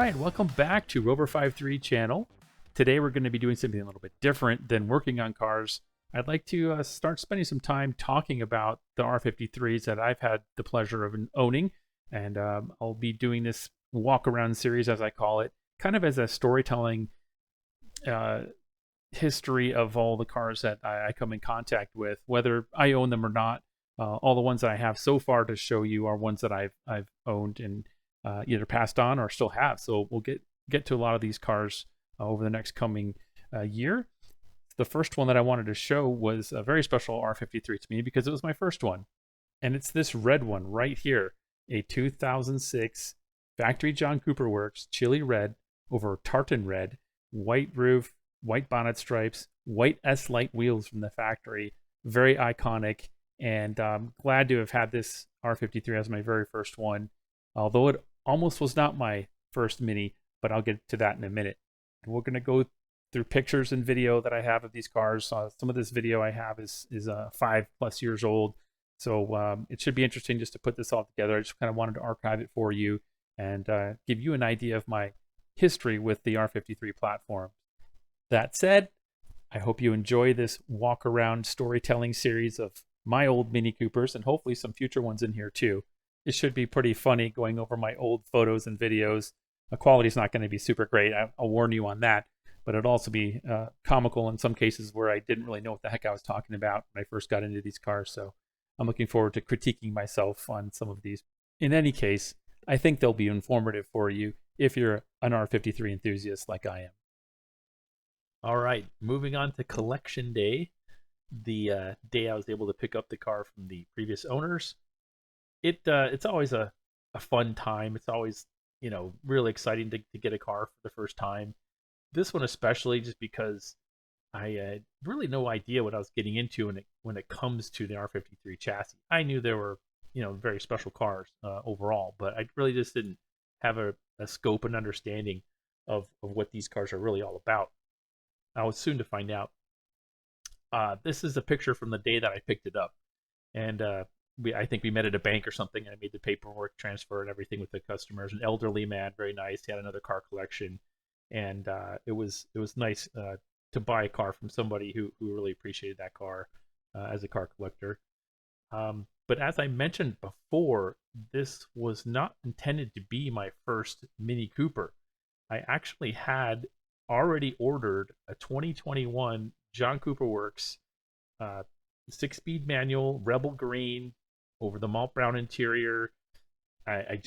right, welcome back to Rover53 channel. Today we're going to be doing something a little bit different than working on cars. I'd like to start spending some time talking about the R53s that I've had the pleasure of owning, and I'll be doing this walk around series, as I call it, kind of as a storytelling uh, history of all the cars that I come in contact with, whether I own them or not. All the ones that I have so far to show you are ones that I've owned and either passed on or still have. So we'll get to a lot of these cars over the next coming year. The first one that I wanted to show was a very special R53 to me because it was my first one, and it's this red one right here, a 2006 factory John Cooper Works chili red over tartan red, white roof, white bonnet stripes, white S-Light wheels from the factory. Very iconic, and I'm glad to have had this R53 as my very first one, although it almost was not my first Mini, but I'll get to that in a minute. And we're going to go through pictures and video that I have of these cars. Some of this video I have is 5+ years old, so it should be interesting just to put this all together. I just kind of wanted to archive it for you and give you an idea of my history with the R53 platform. That said, I hope you enjoy this walk around storytelling series of my old Mini Coopers and hopefully some future ones in here too. It should be pretty funny going over my old photos and videos. The quality is not going to be super great. I'll warn you on that, but it'll also be comical in some cases where I didn't really know what the heck I was talking about when I first got into these cars. So I'm looking forward to critiquing myself on some of these. In any case, I think they'll be informative for you if you're an R53 enthusiast like I am. All right, moving on to collection day, the day I was able to pick up the car from the previous owners. It's always a fun time. It's always, really exciting to get a car for the first time. This one especially, just because I had really no idea what I was getting into when it comes to the R53 chassis. I knew there were, very special cars overall, but I really just didn't have a scope and understanding of what these cars are really all about. I was soon to find out. This is a picture from the day that I picked it up, and I think we met at a bank or something, and I made the paperwork transfer and everything with the customers. An elderly man, very nice. He had another car collection, and it was nice to buy a car from somebody who really appreciated that car as a car collector. But as I mentioned before, this was not intended to be my first Mini Cooper. I actually had already ordered a 2021 John Cooper Works 6-speed manual, Rebel Green, over the malt brown interior. I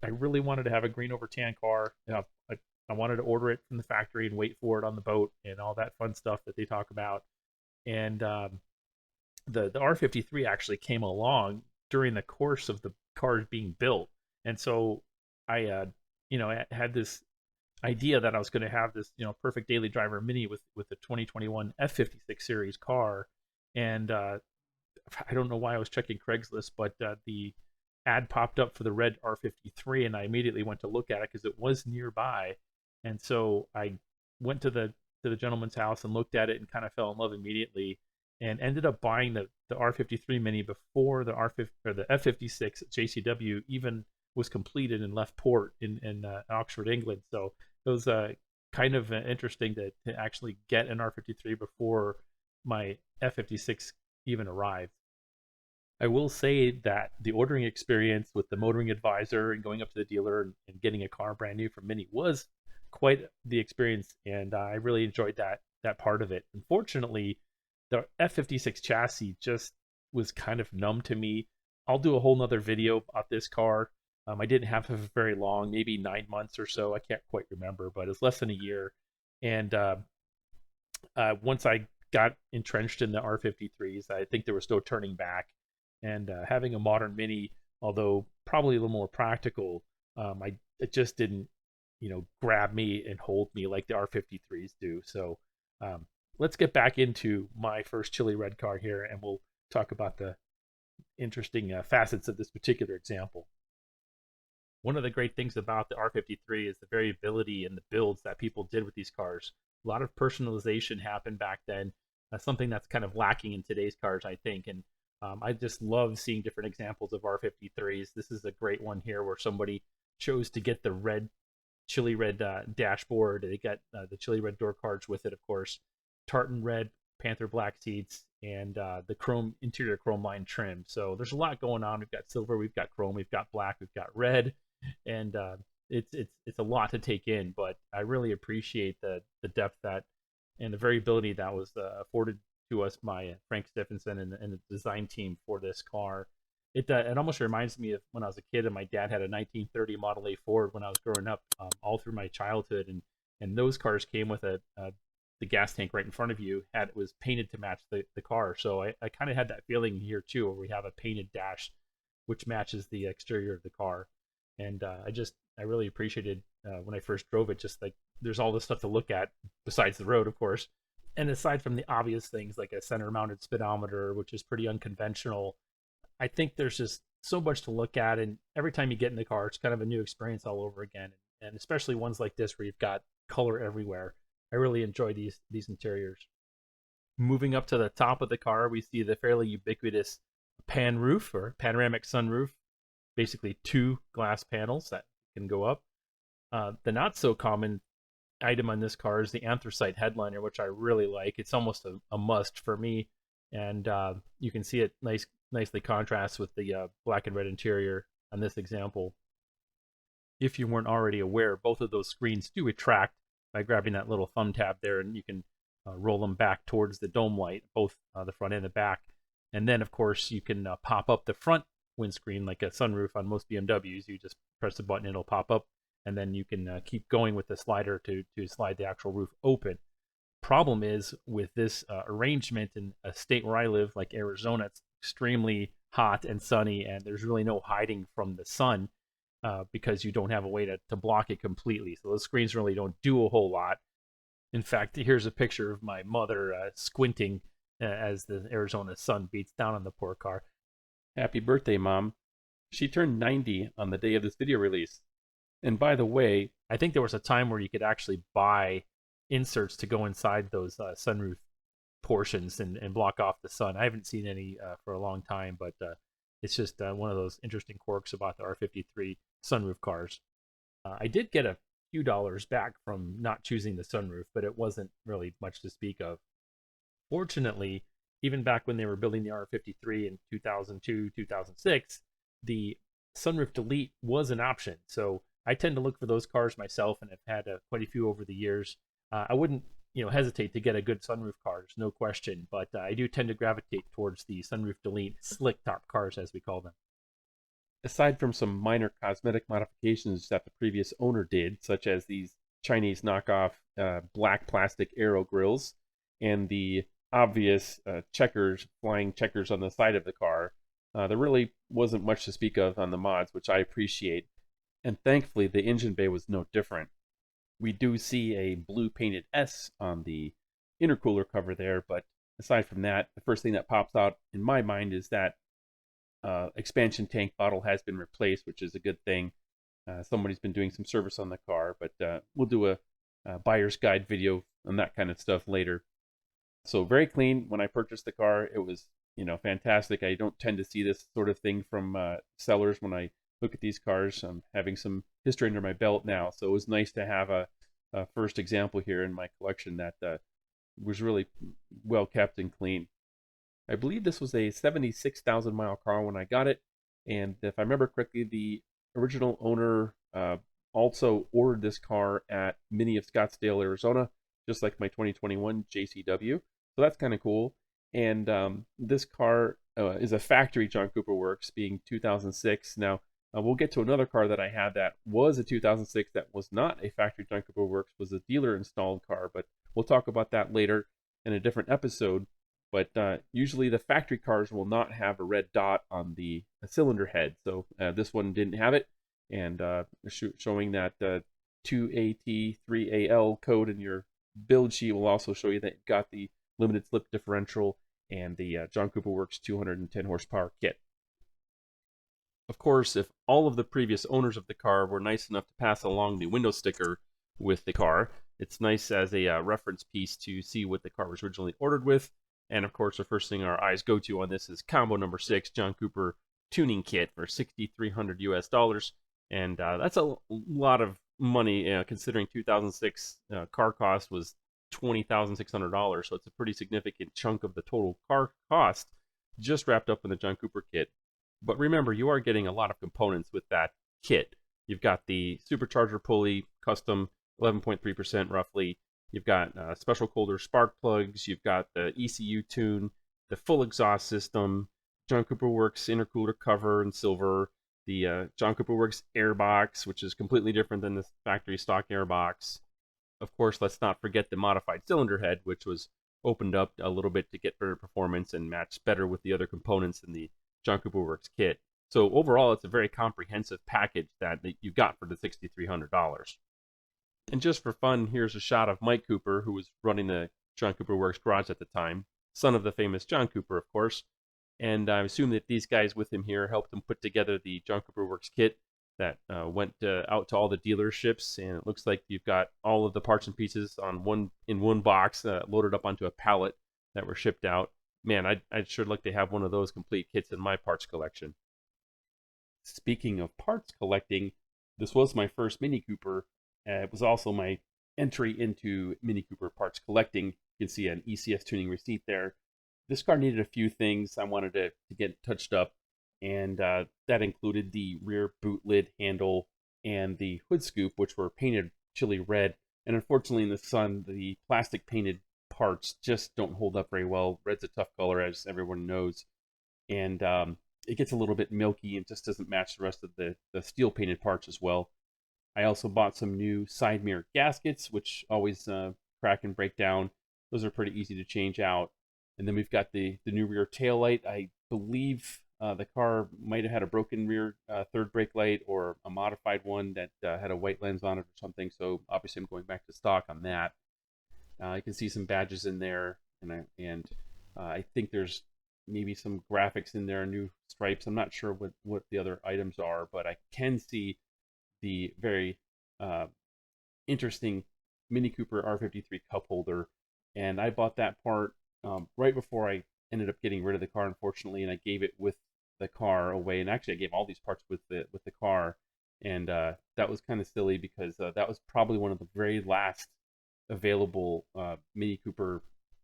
really wanted to have a green over tan car. I wanted to order it from the factory and wait for it on the boat and all that fun stuff that they talk about. And the R53 actually came along during the course of the cars being built, and so I had this idea that I was going to have this perfect daily driver Mini with the 2021 F56 series car. And I don't know why I was checking Craigslist, but the ad popped up for the red R53, and I immediately went to look at it because it was nearby. And so I went to the gentleman's house and looked at it and kind of fell in love immediately, and ended up buying the R53 Mini before the F56 JCW even was completed and left port in Oxford, England. So it was kind of interesting to actually get an R53 before my F56 even arrived. I will say that the ordering experience with the motoring advisor and going up to the dealer and getting a car brand new from Mini was quite the experience, and I really enjoyed that part of it. Unfortunately, the F56 chassis just was kind of numb to me. I'll do a whole nother video about this car. I didn't have it very long, maybe 9 months or so. I can't quite remember, but it's less than a year. And once I got entrenched in the R53s, I think there was no turning back. And having a modern Mini, although probably a little more practical, it just didn't, grab me and hold me like the R53s do. So let's get back into my first chili red car here, and we'll talk about the interesting facets of this particular example. One of the great things about the R53 is the variability in the builds that people did with these cars. A lot of personalization happened back then, something that's kind of lacking in today's cars, I think. And I just love seeing different examples of R53s. This is a great one here where somebody chose to get the red chili red dashboard. They got the chili red door cards with it, of course, tartan red panther black seats, and the chrome interior chrome line trim. So there's a lot going on. We've got silver, we've got chrome, we've got black, we've got red, and it's a lot to take in. But I really appreciate the depth that and the variability that was afforded to us by Frank Stephenson and the design team for this car. It almost reminds me of when I was a kid and my dad had a 1930 Model A Ford when I was growing up, all through my childhood, and those cars came with the gas tank right in front of you had it was painted to match the car. So I kind of had that feeling here too, where we have a painted dash which matches the exterior of the car. And I really appreciated when I first drove it. Just like there's all this stuff to look at besides the road, of course, and aside from the obvious things like a center mounted speedometer, which is pretty unconventional. I think there's just so much to look at, and every time you get in the car, it's kind of a new experience all over again. And especially ones like this where you've got color everywhere. I really enjoy these interiors. Moving up to the top of the car, we see the fairly ubiquitous pan roof or panoramic sunroof, basically two glass panels that can go up. The not so common item on this car is the anthracite headliner, which I really like. It's almost a must for me, and you can see it nicely contrasts with the black and red interior on this example. If you weren't already aware, both of those screens do retract by grabbing that little thumb tab there, and you can roll them back towards the dome light, both the front and the back. And then, of course, you can pop up the front windscreen like a sunroof on most BMWs. You just press the button, it'll pop up, and then you can keep going with the slider to slide the actual roof open. Problem is with this arrangement in a state where I live, like Arizona, it's extremely hot and sunny, and there's really no hiding from the sun because you don't have a way to block it completely. So those screens really don't do a whole lot. In fact, here's a picture of my mother squinting as the Arizona sun beats down on the poor car. Happy birthday, Mom. She turned 90 on the day of this video release. And by the way, I think there was a time where you could actually buy inserts to go inside those sunroof portions and block off the sun. I haven't seen any for a long time, but it's just one of those interesting quirks about the R53 sunroof cars. I did get a few dollars back from not choosing the sunroof, but it wasn't really much to speak of. Fortunately, even back when they were building the R53 in 2002, 2006, the sunroof delete was an option. So I tend to look for those cars myself, and I've had quite a few over the years. I wouldn't, hesitate to get a good sunroof car, there's no question, but I do tend to gravitate towards the sunroof delete slick top cars, as we call them. Aside from some minor cosmetic modifications that the previous owner did, such as these Chinese knockoff black plastic aero grills and the obvious flying checkers on the side of the car, there really wasn't much to speak of on the mods, which I appreciate. And thankfully, the engine bay was no different. We do see a blue painted S on the intercooler cover there, but aside from that, the first thing that pops out in my mind is that expansion tank bottle has been replaced, which is a good thing. Somebody's been doing some service on the car, but we'll do a buyer's guide video on that kind of stuff later. So very clean. When I purchased the car, it was fantastic. I don't tend to see this sort of thing from sellers when I look at these cars. I'm having some history under my belt now, so it was nice to have a first example here in my collection that was really well kept and clean. I believe this was a 76,000 mile car when I got it, and if I remember correctly, the original owner also ordered this car at Mini of Scottsdale, Arizona, just like my 2021 JCW. So that's kind of cool. And this car is a factory John Cooper Works, being 2006. Now, we'll get to another car that I had that was a 2006 that was not a factory John Cooper Works, was a dealer installed car, but we'll talk about that later in a different episode. But usually the factory cars will not have a red dot on the cylinder head. So this one didn't have it, and showing that 2AT3AL code in your build sheet will also show you that you've got the limited slip differential and the John Cooper Works 210 horsepower kit. Of course, if all of the previous owners of the car were nice enough to pass along the window sticker with the car, it's nice as a reference piece to see what the car was originally ordered with. And of course, the first thing our eyes go to on this is combo number 6, John Cooper tuning kit for $6,300 US. And that's a lot of money, considering 2006 car cost was $20,600. So it's a pretty significant chunk of the total car cost just wrapped up in the John Cooper kit. But remember, you are getting a lot of components with that kit. You've got the supercharger pulley, custom 11.3% roughly. You've got special Kohler spark plugs. You've got the ECU tune, the full exhaust system, John Cooper Works intercooler cover in silver, the John Cooper Works airbox, which is completely different than the factory stock airbox. Of course, let's not forget the modified cylinder head, which was opened up a little bit to get better performance and match better with the other components in the John Cooper Works kit. So overall, it's a very comprehensive package that you got for the $6,300. And just for fun, here's a shot of Mike Cooper, who was running the John Cooper Works garage at the time, son of the famous John Cooper, of course. And I assume that these guys with him here helped him put together the John Cooper Works kit that went out to all the dealerships. And it looks like you've got all of the parts and pieces in one box loaded up onto a pallet that were shipped out. Man, I'd sure like to have one of those complete kits in my parts collection. Speaking of parts collecting, this was my first Mini Cooper. It was also my entry into Mini Cooper parts collecting. You can see an ECS tuning receipt there. This car needed a few things I wanted to get touched up, and that included the rear boot lid handle and the hood scoop, which were painted chili red. And unfortunately, in the sun, the plastic painted parts just don't hold up very well. Red's a tough color, as everyone knows, and it gets a little bit milky and just doesn't match the rest of the steel painted parts as well. I also bought some new side mirror gaskets, which always crack and break down. Those are pretty easy to change out. And then we've got the new rear tail light. I believe the car might have had a broken rear third brake light or a modified one that had a white lens on it or something. So obviously I'm going back to stock on that. You can see some badges in there, and I think there's maybe some graphics in there, new stripes. I'm not sure what the other items are, but I can see the very interesting Mini Cooper R53 cup holder, and I bought that part right before I ended up getting rid of the car, unfortunately, and I gave it with the car away. And actually, I gave all these parts with the car, and that was kind of silly because that was probably one of the very last available Mini Cooper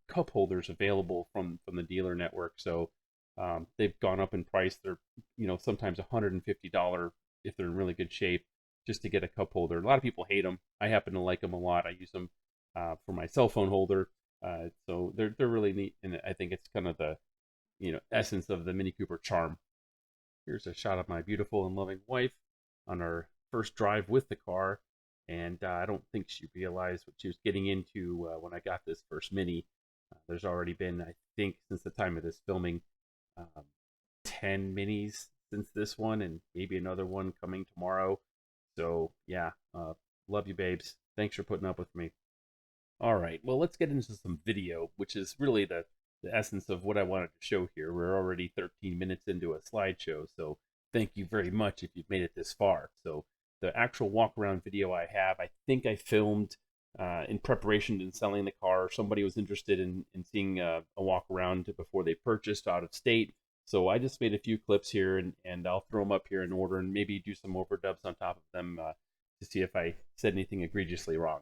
cup holders available from the dealer network. So they've gone up in price. They're sometimes $150 if they're in really good shape just to get a cup holder. A lot of people hate them. I happen to like them a lot. I use them for my cell phone holder. So they're really neat, and I think it's kind of the essence of the Mini Cooper charm. Here's a shot of my beautiful and loving wife on our first drive with the car, and I don't think she realized what she was getting into when I got this first Mini. There's already been, I think, since the time of this filming, 10 Minis since this one, and maybe another one coming tomorrow. So yeah, love you, babes. Thanks for putting up with me. All right, well, let's get into some video, which is really the essence of what I wanted to show here. We're already 13 minutes into a slideshow, so thank you very much if you've made it this far. So the actual walk-around video I have, I think I filmed in preparation to selling the car. Somebody was interested in seeing a walk-around before they purchased out of state. So I just made a few clips here, and I'll throw them up here in order and maybe do some overdubs on top of them to see if I said anything egregiously wrong.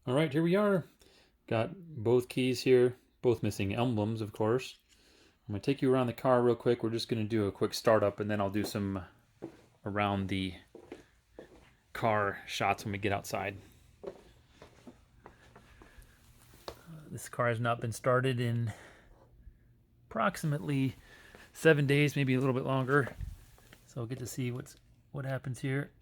All right, here we are. Got both keys here, both missing emblems, of course. I'm going to take you around the car real quick. We're just going to do a quick startup, and then I'll do some around the car shots when we get outside. This car has not been started in approximately 7 days, maybe a little bit longer. So I'll get to see what happens here.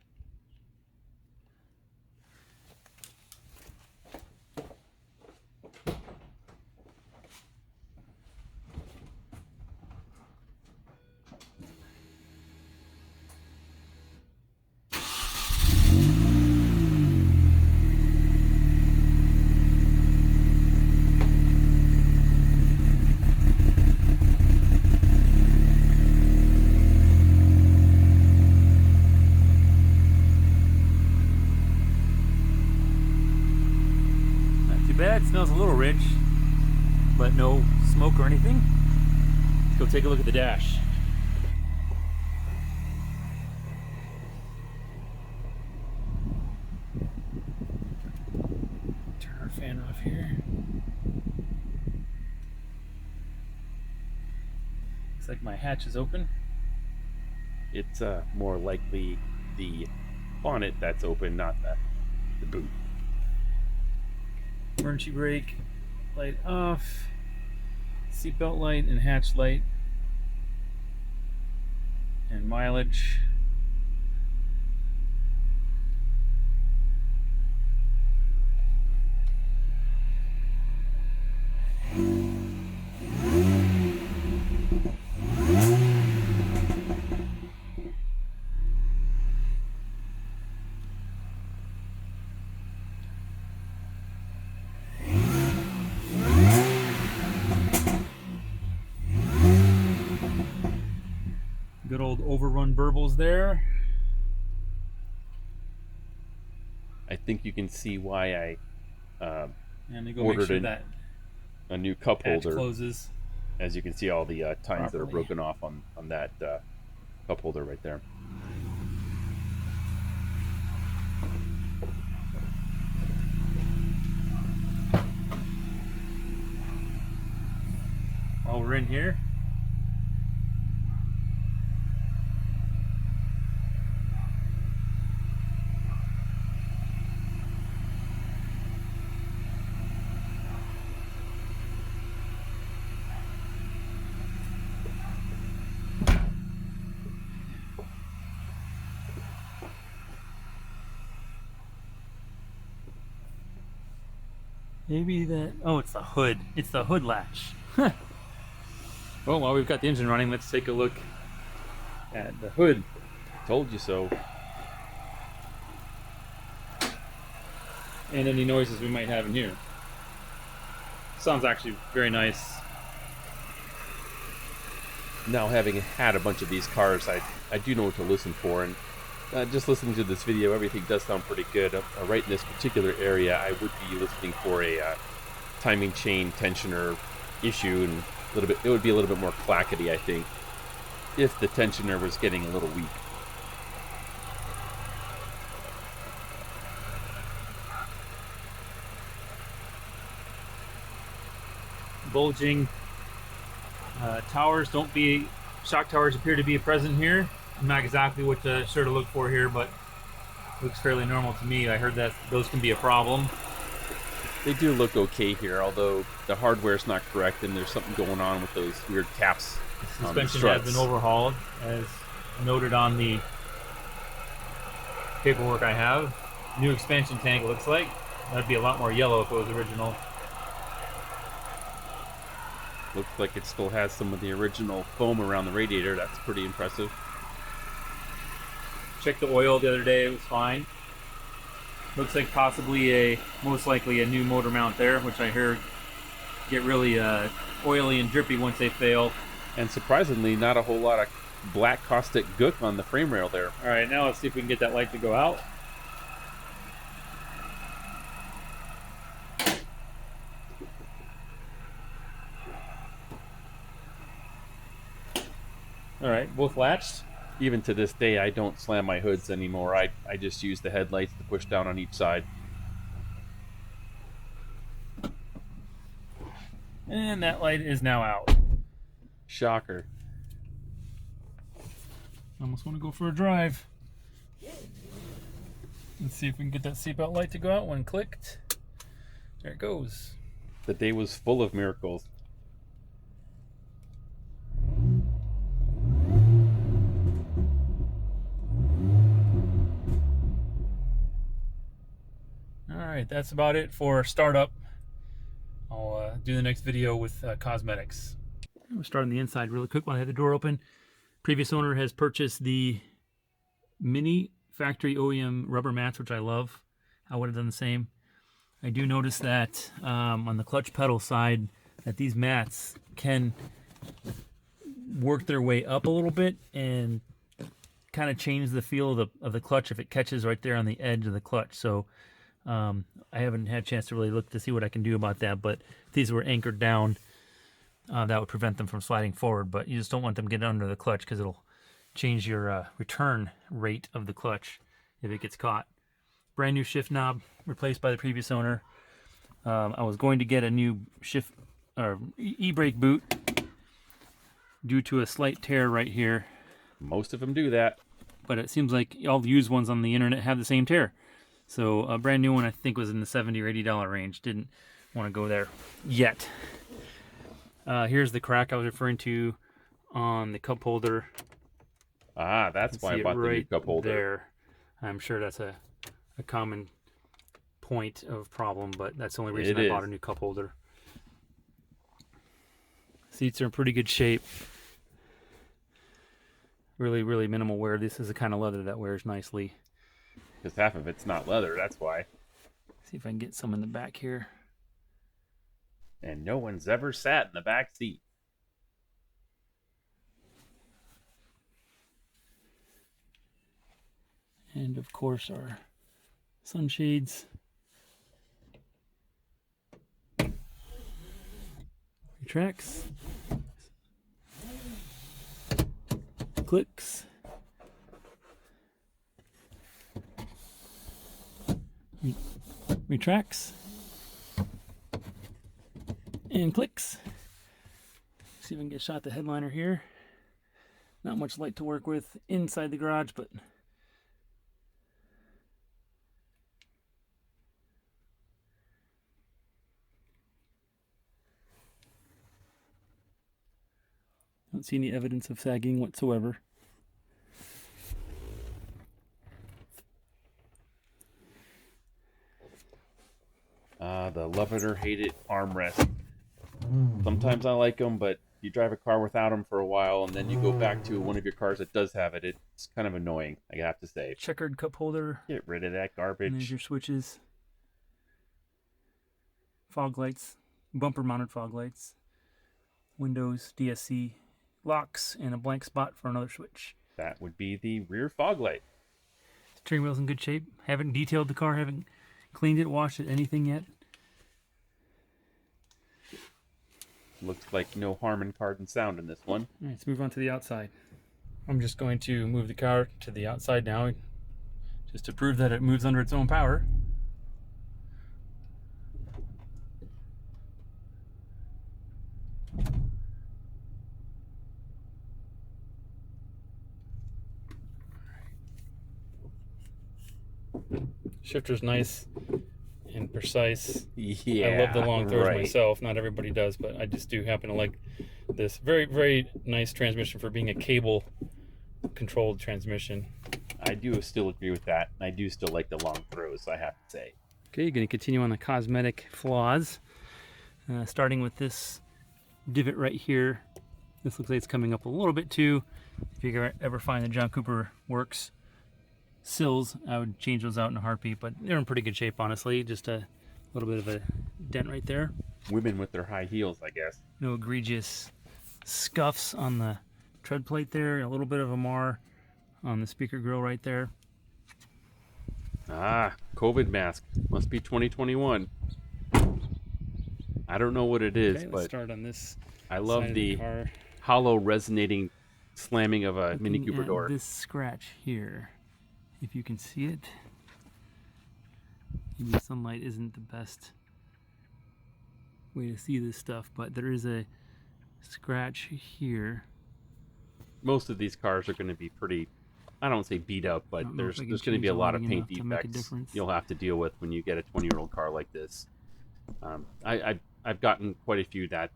Bad. It smells a little rich, but no smoke or anything. Let's go take a look at the dash. Looks like my hatch is open. It's more likely the bonnet that's open, not the boot. Emergency brake light off. Seatbelt light and hatch light. And mileage. Good old overrun burbles there. I think you can see why I And they go ordered make sure that a new cup hatch holder. closes. As you can see, all the tines that are properly. broken off on that cup holder right there. While we're in here, maybe that. Oh, it's the hood. It's the hood latch. Well, while we've got the engine running, let's take a look at the hood. Told you so. And any noises we might have in here. Sounds actually very nice. Now, having had a bunch of these cars, I do know what to listen for, and just listening to this video, everything does sound pretty good. Right in this particular area, I would be listening for a timing chain tensioner issue, and it would be a little bit more clackety, I think, if the tensioner was getting a little weak. Bulging towers shock towers appear to be present here. I'm not exactly what to sort of look for here, but looks fairly normal to me. I heard that those can be a problem. They do look okay here, although the hardware's not correct and there's something going on with those weird caps. The suspension has been overhauled, as noted on the paperwork I have. New expansion tank looks like. That'd be a lot more yellow if it was original. Looks like it still has some of the original foam around the radiator. That's pretty impressive. Checked the oil the other day, it was fine. Looks like most likely a new motor mount there, which I heard get really oily and drippy once they fail. And surprisingly, not a whole lot of black caustic gook on the frame rail there. All right, now let's see if we can get that light to go out. All right, both latched. Even to this day, I don't slam my hoods anymore. I just use the headlights to push down on each side. And that light is now out. Shocker. Almost want to go for a drive. Let's see if we can get that seatbelt light to go out when clicked. There it goes. The day was full of miracles. Alright, that's about it for startup. I'll do the next video with cosmetics. We'll start on the inside really quick while I had the door open. Previous owner has purchased the mini factory OEM rubber mats, which I love. I would have done the same. I do notice that on the clutch pedal side that these mats can work their way up a little bit and kind of change the feel of the clutch if it catches right there on the edge of the clutch. So I haven't had a chance to really look to see what I can do about that, but if these were anchored down, that would prevent them from sliding forward. But you just don't want them getting under the clutch because it'll change your return rate of the clutch if it gets caught. Brand new shift knob replaced by the previous owner. I was going to get a new shift or e-brake boot, due to a slight tear right here. Most of them do that. But it seems like all the used ones on the internet have the same tear. So a brand new one I think was in the $70 or $80 range. Didn't want to go there yet. Here's the crack I was referring to on the cup holder. Ah, that's why I bought the new cup holder. There. I'm sure that's a common point of problem, but that's the only reason I bought a new cup holder. Seats are in pretty good shape. Really, really minimal wear. This is the kind of leather that wears nicely. Because half of it's not leather, that's why. See if I can get some in the back here. And no one's ever sat in the back seat. And of course our sunshades. Retracts. Clicks. Retracts. And clicks. See if I can get a shot at the headliner here. Not much light to work with inside the garage, but don't see any evidence of sagging whatsoever. The love it or hate it armrest. Sometimes I like them, but you drive a car without them for a while, and then you go back to one of your cars that does have it. It's kind of annoying, I have to say. Checkered cup holder. Get rid of that garbage. And there's your switches. Fog lights. Bumper mounted fog lights. Windows, DSC, locks, and a blank spot for another switch. That would be the rear fog light. Steering wheel's in good shape. Haven't detailed the car, haven't cleaned it, washed it, anything yet. Looks like no harm in card and sound in this one. All right, let's move on to the outside. I'm just going to move the car to the outside now, just to prove that it moves under its own power. Shifter's nice and precise. Yeah, I love the long throws right. myself. Not everybody does, but I just do happen to like this. Very, very nice transmission for being a cable controlled transmission. I do still agree with that. I do still like the long throws, I have to say. Okay, you're going to continue on the cosmetic flaws. Starting with this divot right here. This looks like it's coming up a little bit too. If you ever find the John Cooper Works sills, I would change those out in a heartbeat, but they're in pretty good shape, honestly. Just a little bit of a dent right there. Women with their high heels, I guess. No egregious scuffs on the tread plate there. A little bit of a mar on the speaker grill right there. Ah, COVID mask. Must be 2021. I don't know what it is, Okay, let's but start on this. I love side of the car. hollow resonating slamming of a Mini Looking Cooper at door. this scratch here, if you can see it. Maybe sunlight isn't the best way to see this stuff, but there is a scratch here. Most of these cars are going to be pretty, I don't say beat up, but there's going to be a lot of paint defects you'll have to deal with when you get a 20-year-old car like this. I've gotten quite a few that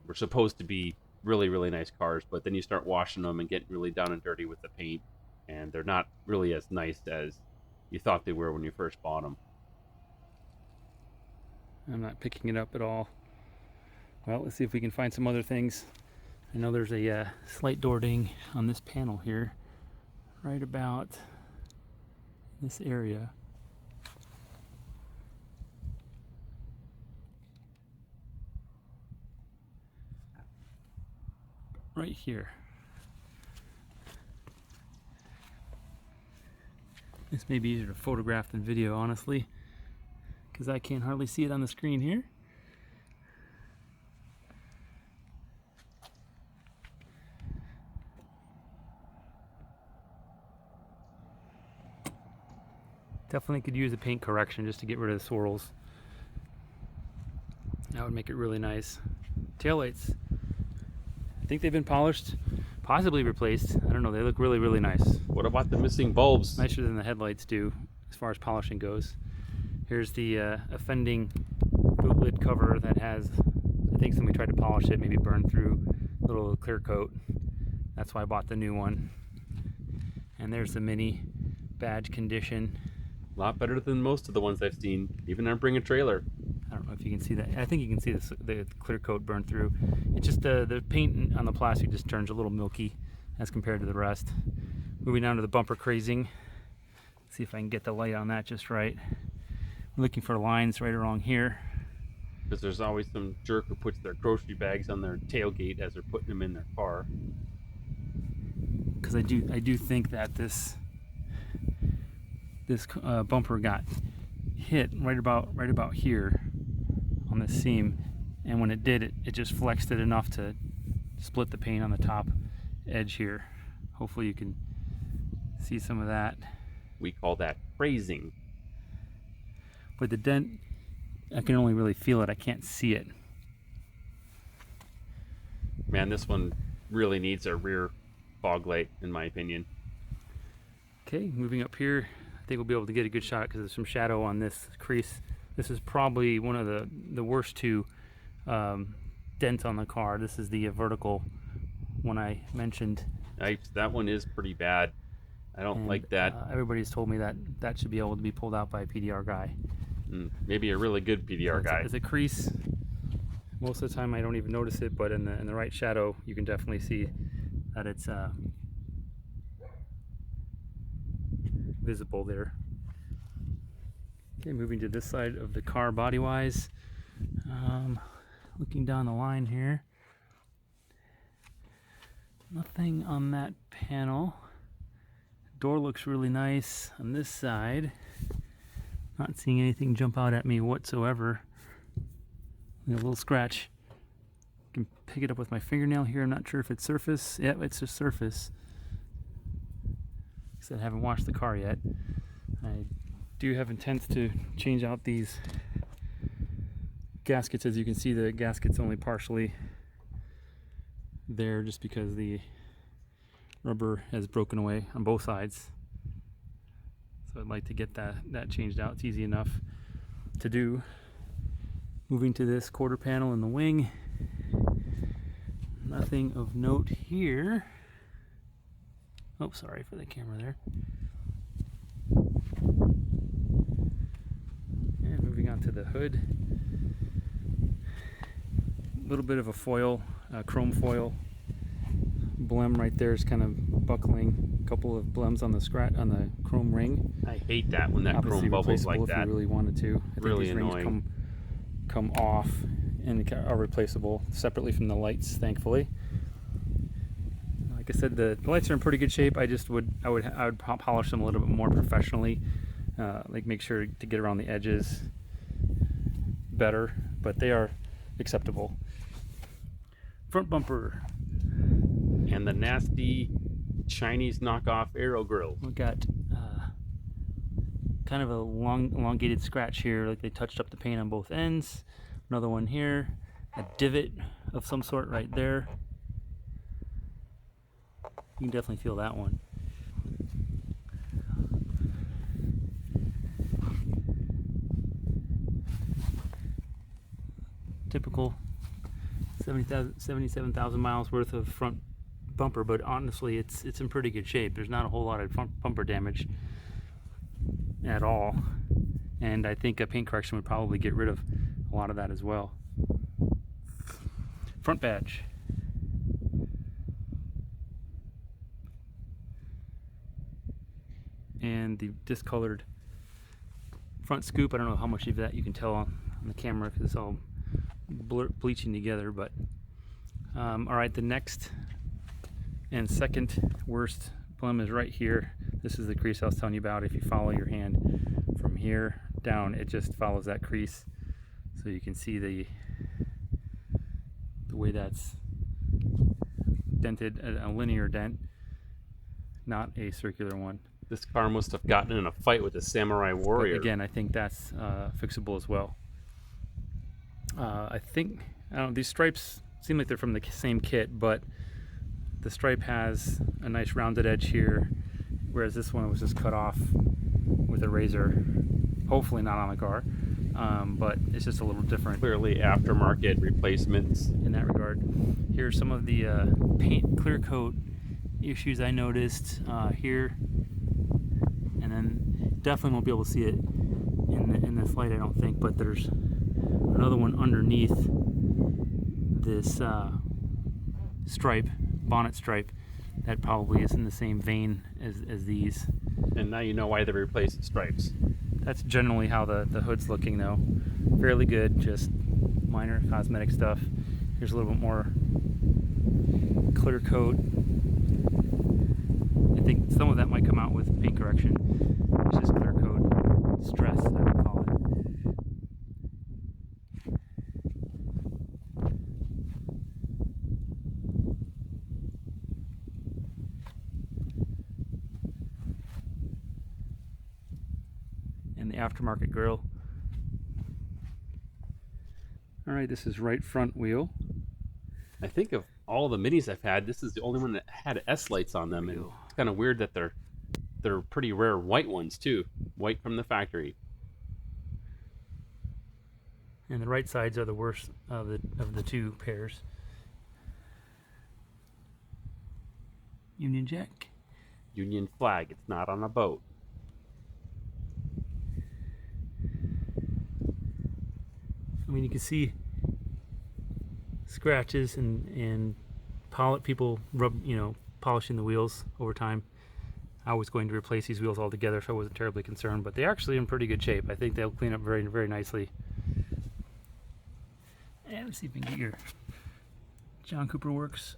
were supposed to be really, really nice cars, but then you start washing them and getting really down and dirty with the paint, and they're not really as nice as you thought they were when you first bought them. I'm not picking it up at all. Well, let's see if we can find some other things. I know there's a slight door ding on this panel here, right about this area. Right here. This may be easier to photograph than video, honestly, because I can't hardly see it on the screen here. Definitely could use a paint correction just to get rid of the swirls. That would make it really nice. Taillights. I think they've been polished, possibly replaced. I don't know. They look really, really nice. What about the missing bulbs? Nicer than the headlights do, as far as polishing goes. Here's the offending boot lid cover that has, I think somebody tried to polish it, maybe burned through a little clear coat. That's why I bought the new one. And there's the Mini badge condition. A lot better than most of the ones I've seen, even on Bring a Trailer. I don't know if you can see that. I think you can see the clear coat burned through. It's just the paint on the plastic just turns a little milky as compared to the rest. Moving on to the bumper crazing. See if I can get the light on that just right. I'm looking for lines right along here. Because there's always some jerk who puts their grocery bags on their tailgate as they're putting them in their car. Because I do think that this bumper got hit right about here on the seam, and when it did, it just flexed it enough to split the paint on the top edge here. Hopefully you can see some of that. We call that crazing. But the dent, I can only really feel it. I can't see it. Man, this one really needs a rear fog light, in my opinion. Okay, moving up here, I think we'll be able to get a good shot because there's some shadow on this crease. This is probably one of the worst two dents on the car. This is the vertical one I mentioned. That one is pretty bad. I don't like that. Everybody's told me that should be able to be pulled out by a PDR guy. Maybe a really good PDR guy. It's a crease. Most of the time I don't even notice it, but in the right shadow you can definitely see that it's visible there. Okay, moving to this side of the car body wise. Looking down the line here. Nothing on that panel. Door looks really nice on this side. Not seeing anything jump out at me whatsoever. A little scratch. I can pick it up with my fingernail here. I'm not sure if it's surface. Yep, it's just surface. I haven't washed the car yet. I do have intents to change out these gaskets. As you can see, the gasket's only partially there just because the rubber has broken away on both sides. So I'd like to get that changed out. It's easy enough to do. Moving to this quarter panel in the wing. Nothing of note here. Oh, sorry for the camera there. And moving on to the hood. A little bit of a foil, chrome foil. Blem right there is kind of buckling. A couple of blems on the chrome ring. I hate that when that Obviously chrome bubbles like if that. you really wanted to. I Really think these annoying. rings come off and are replaceable separately from the lights, thankfully. Like I said, the lights are in pretty good shape. I would polish them a little bit more professionally, like make sure to get around the edges better, but they are acceptable. Front bumper. And the nasty Chinese knockoff aero grill. We got kind of a long elongated scratch here, like they touched up the paint on both ends. Another one here, a divot of some sort right there. You can definitely feel that one. Typical 77,000 miles worth of front bumper, but honestly it's in pretty good shape. There's not a whole lot of front bumper damage at all, and I think a paint correction would probably get rid of a lot of that as well. Front badge. And the discolored front scoop. I don't know how much of that you can tell on the camera because it's all bleaching together, but all right, the next and second worst blem is right here. This is the crease I was telling you about. If you follow your hand from here down, it just follows that crease, so you can see the way that's dented, a linear dent, not a circular one. This car must have gotten in a fight with a samurai warrior. But again, I think that's fixable as well. I don't know, these stripes seem like they're from the same kit, but the stripe has a nice rounded edge here, whereas this one was just cut off with a razor. Hopefully not on the car, but it's just a little different. Clearly aftermarket replacements. In that regard. Here's some of the paint clear coat issues I noticed here, and then definitely won't be able to see it in this light, I don't think, but there's another one underneath this stripe, bonnet stripe, that probably is in the same vein as these. And now you know why they replaced the stripes. That's generally how the hood's looking, though. Fairly good, just minor cosmetic stuff. Here's a little bit more clear coat. I think some of that might come out with paint correction. It's just clear coat stress, I would call it. And the aftermarket grille. Alright, this is right front wheel. I think of all the minis I've had, this is the only one that had S lights on them, and it's kind of weird that they're pretty rare white ones too, white from the factory. And the right sides are the worst of the two pairs. Union Jack. Union flag, it's not on a boat. I mean, you can see scratches and people polishing the wheels over time. I was going to replace these wheels altogether, so I wasn't terribly concerned, but they're actually in pretty good shape. I think they'll clean up very, very nicely. And let's see if we can get your John Cooper Works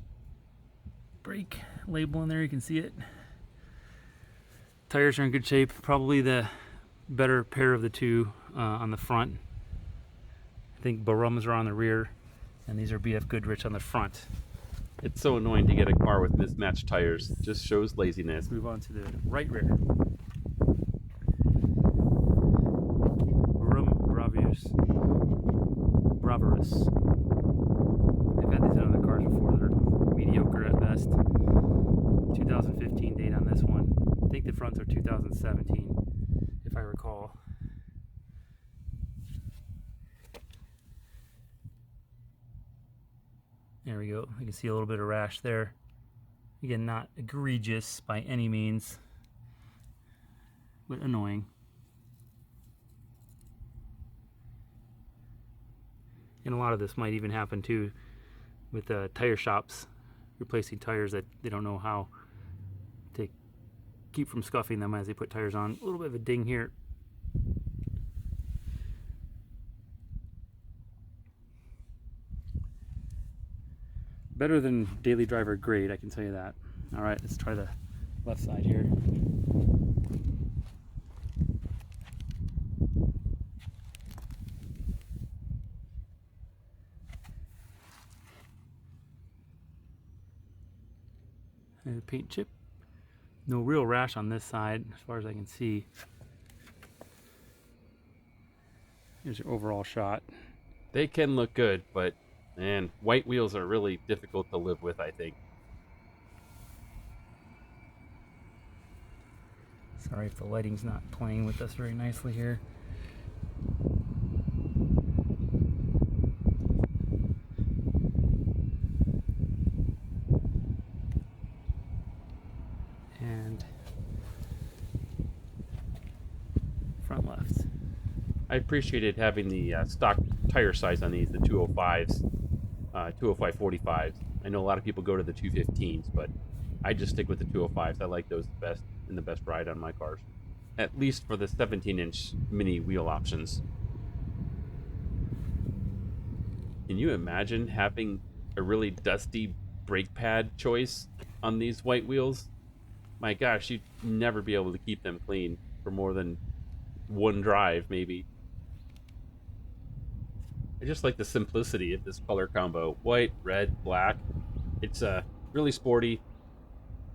brake label in there. You can see it. Tires are in good shape. Probably the better pair of the two on the front. I think Barums are on the rear, and these are BF Goodrich on the front. It's so annoying to get a car with mismatched tires. It just shows laziness. Let's move on to the right rear. Bravurus. I've had these in other cars before. They're mediocre at best. 2015 date on this one. I think the fronts are 2017, if I recall. There we go. You can see a little bit of rash there. Again, not egregious by any means, but annoying. And a lot of this might even happen too with tire shops replacing tires that they don't know how to keep from scuffing them as they put tires on. A little bit of a ding here. Better than daily driver grade, I can tell you that. All right, let's try the left side here. And a paint chip. No real rash on this side, as far as I can see. Here's your overall shot. They can look good, but man, white wheels are really difficult to live with, I think. Sorry if the lighting's not playing with us very nicely here. And front left. I appreciated having the stock tire size on these, the 205s, 205/45s. I know a lot of people go to the 215s, but I just stick with the 205s. I like those the best and the best ride on my cars, at least for the 17-inch mini wheel options. Can you imagine having a really dusty brake pad choice on these white wheels? My gosh, you'd never be able to keep them clean for more than one drive, maybe. I just like the simplicity of this color combo. White, red, black. It's really sporty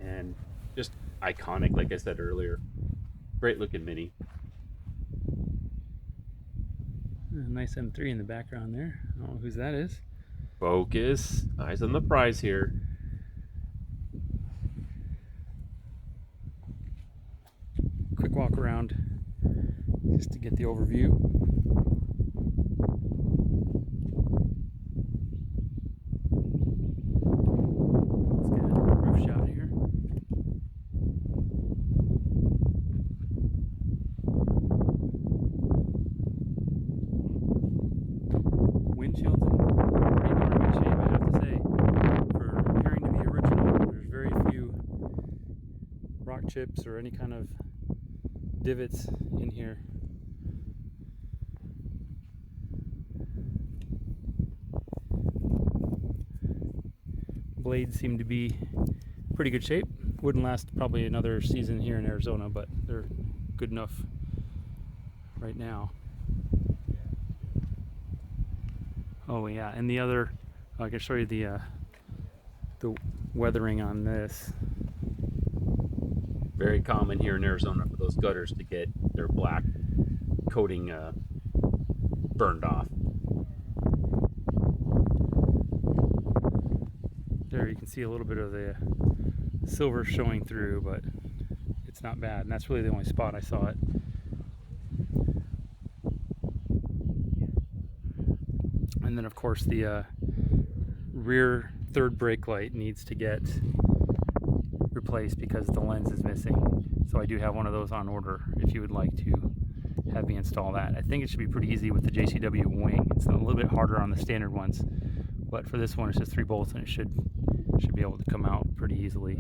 and just iconic, like I said earlier. Great looking Mini. A nice M3 in the background there. I don't know whose that is. Focus. Eyes on the prize here. Quick walk around just to get the overview. Let's get a roof shot here. Windshield's in pretty darn good shape, I have to say. For appearing to be original, there's very few rock chips or any kind of divots in here. Blades seem to be pretty good shape. Wouldn't last probably another season here in Arizona, but they're good enough right now. Oh yeah, and the other, I can show you the weathering on this. Very common here in Arizona for those gutters to get their black coating burned off. There you can see a little bit of the silver showing through, but it's not bad, and that's really the only spot I saw it. And then of course the rear third brake light needs to get replaced because the lens is missing. So I do have one of those on order if you would like to have me install that. I think it should be pretty easy with the JCW wing. It's a little bit harder on the standard ones, but for this one it's just 3 bolts and it should be able to come out pretty easily.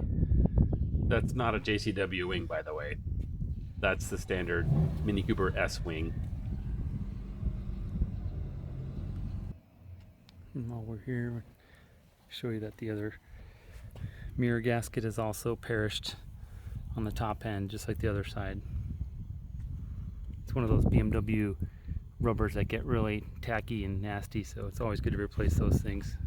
That's not a JCW wing, by the way. That's the standard Mini Cooper S wing. And while we're here, I'll show you that the other mirror gasket is also perished on the top end, just like the other side. It's one of those BMW rubbers that get really tacky and nasty, so it's always good to replace those things.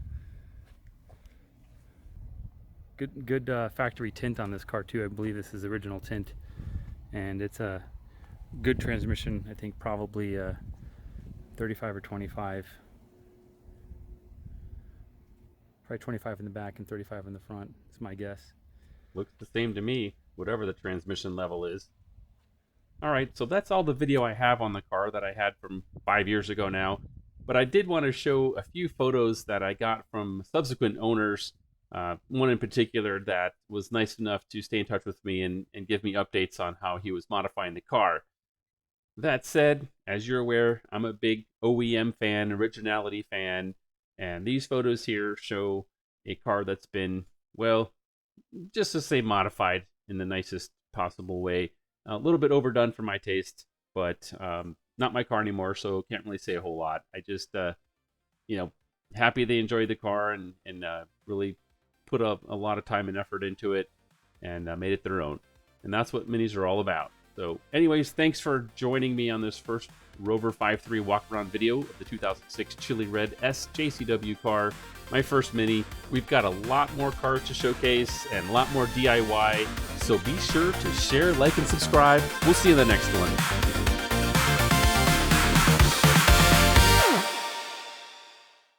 Good factory tint on this car too. I believe this is original tint, and it's a good transmission. I think probably 35 or 25. Probably 25 in the back and 35 in the front. It's my guess. Looks the same to me, whatever the transmission level is. All right, so that's all the video I have on the car that I had from 5 years ago now. But I did want to show a few photos that I got from subsequent owners. One in particular that was nice enough to stay in touch with me and give me updates on how he was modifying the car. That said, as you're aware, I'm a big OEM fan, originality fan, and these photos here show a car that's been, well, just to say modified in the nicest possible way. A little bit overdone for my taste, but not my car anymore, so can't really say a whole lot. I just, happy they enjoyed the car and really put a lot of time and effort into it and made it their own. And that's what minis are all about. So anyways, thanks for joining me on this first Rover 5.3 walk-around video of the 2006 Chili Red S JCW car, my first Mini. We've got a lot more cars to showcase and a lot more DIY, so be sure to share, like, and subscribe. We'll see you in the next one.